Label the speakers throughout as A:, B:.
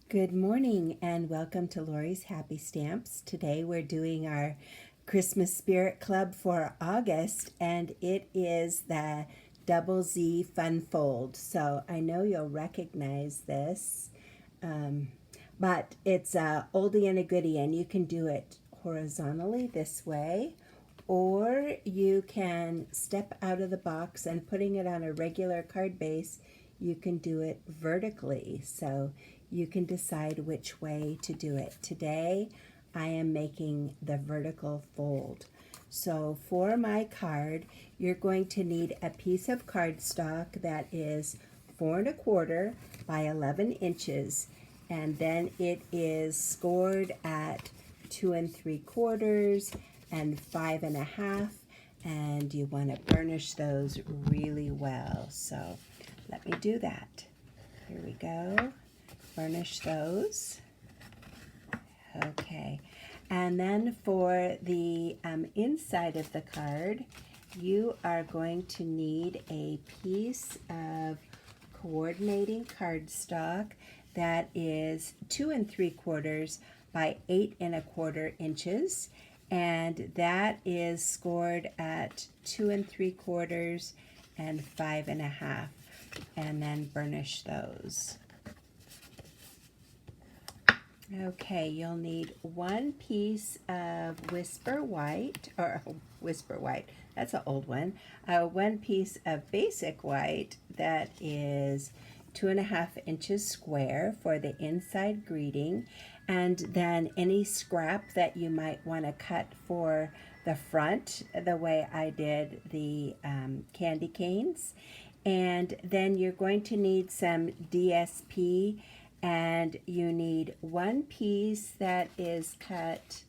A: Good morning and welcome to Lori's Happy Stamps. Today we're doing our Christmas Spirit Club for August, and it is the Double Z Fun Fold. So I know you'll recognize this, but it's a oldie and a goodie, and you can do it horizontally this way, or you can step out of the box and putting it on a regular card base, you can do it vertically. So you can decide which way to do it. Today, I am making the vertical fold. So for my card, you're going to need a piece of cardstock that is 4 1/4 by 11 inches. And then it is scored at 2 3/4 and 5 1/2. And you want to burnish those really well. So let me do that. Here we go. Burnish those. Okay. And then for the inside of the card, you are going to need a piece of coordinating cardstock that is 2 3/4 by 8 1/4 inches. And that is scored at 2 3/4 and 5 1/2. And then burnish those. Okay, you'll need one piece of Whisper White, that's an old one. One piece of Basic White that is 2 1/2 inches square for the inside greeting, and then any scrap that you might want to cut for the front, the way I did the candy canes. And then you're going to need some DSP, and you need one piece that is cut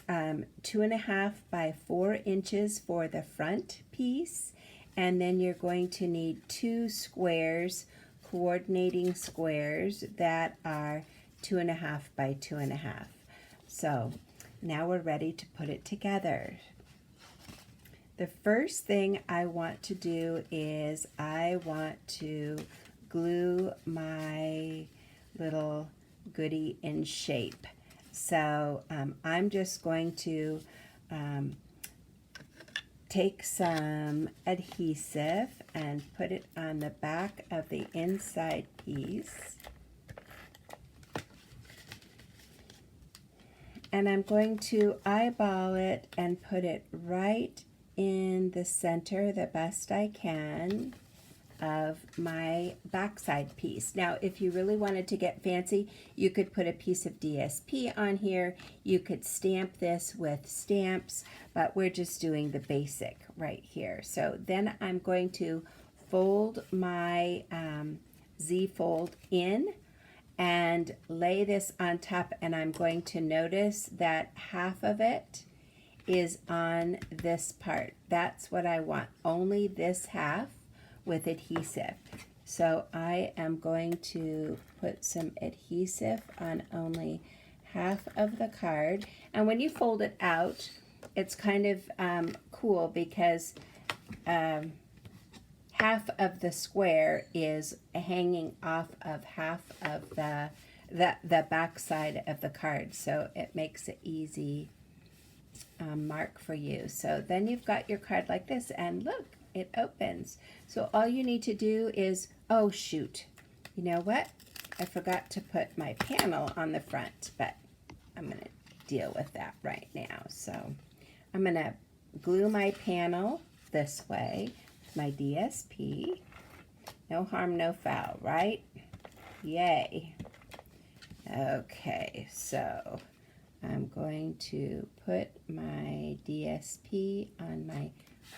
A: 2 1/2 by 4 inches for the front piece, and then you're going to need 2 squares, coordinating squares that are 2 1/2 by 2 1/2. So now we're ready to put it together. The first thing I want to do is I want to glue my little goodie in shape. So I'm just going to take some adhesive and put it on the back of the inside piece. And I'm going to eyeball it and put it right in the center the best I can of my backside piece. Now, if you really wanted to get fancy, you could put a piece of DSP on here. You could stamp this with stamps, but we're just doing the basic right here. So then I'm going to fold my Z fold in and lay this on top, and I'm going to notice that half of it is on this part. That's what I want, only this half with adhesive. So I am going to put some adhesive on only half of the card. And when you fold it out, it's kind of cool because half of the square is hanging off of half of the back side of the card. So it makes it easy mark for you. So then you've got your card like this, and look, it opens. So all you need to do is, oh shoot, you know what? I forgot to put my panel on the front, but I'm going to deal with that right now. So I'm going to glue my panel this way with my DSP. No harm, no foul, right? Yay. Okay, so I'm going to put my DSP on my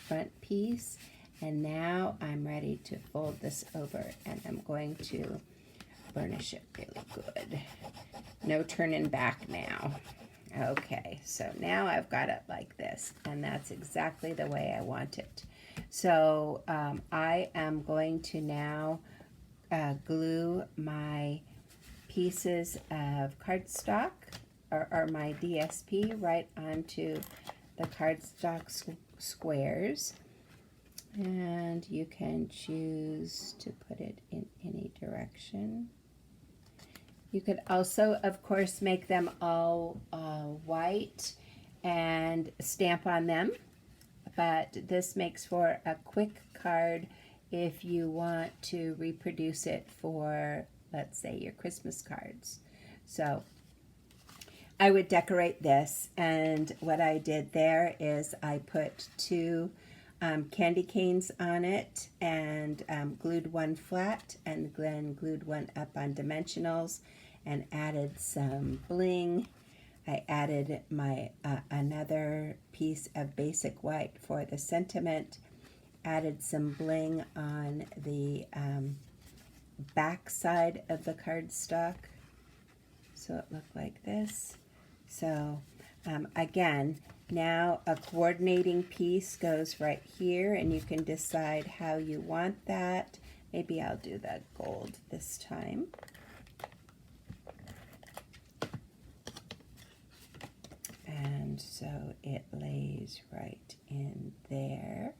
A: front piece, and now I'm ready to fold this over, and I'm going to burnish it really good. No turning back now. Okay, so now I've got it like this, and that's exactly the way I want it. So I am going to now glue my pieces of cardstock or my DSP right onto the cardstock squares, and you can choose to put it in any direction. You could also, of course, make them all white and stamp on them, but this makes for a quick card if you want to reproduce it for, let's say, your Christmas cards. So I would decorate this, and what I did there is I put two candy canes on it and glued one flat and then glued one up on dimensionals and added some bling. I added my another piece of basic white for the sentiment, added some bling on the back side of the cardstock, so it looked like this. So again, now a coordinating piece goes right here, and you can decide how you want that. Maybe I'll do the gold this time. And so it lays right in there.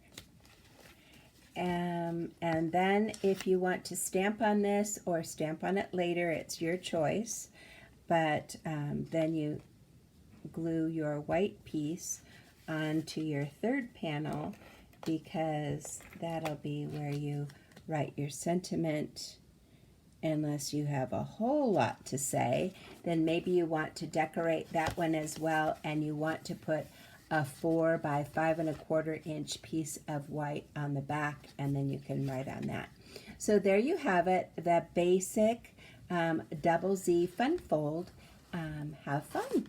A: And then if you want to stamp on this or stamp on it later, it's your choice. But then you glue your white piece onto your third panel, because that'll be where you write your sentiment. Unless you have a whole lot to say, then maybe you want to decorate that one as well, and you want to put a 4 by 5 1/4 inch piece of white on the back, and then you can write on that. So there you have it, the basic Double Z Fun Fold. Have fun.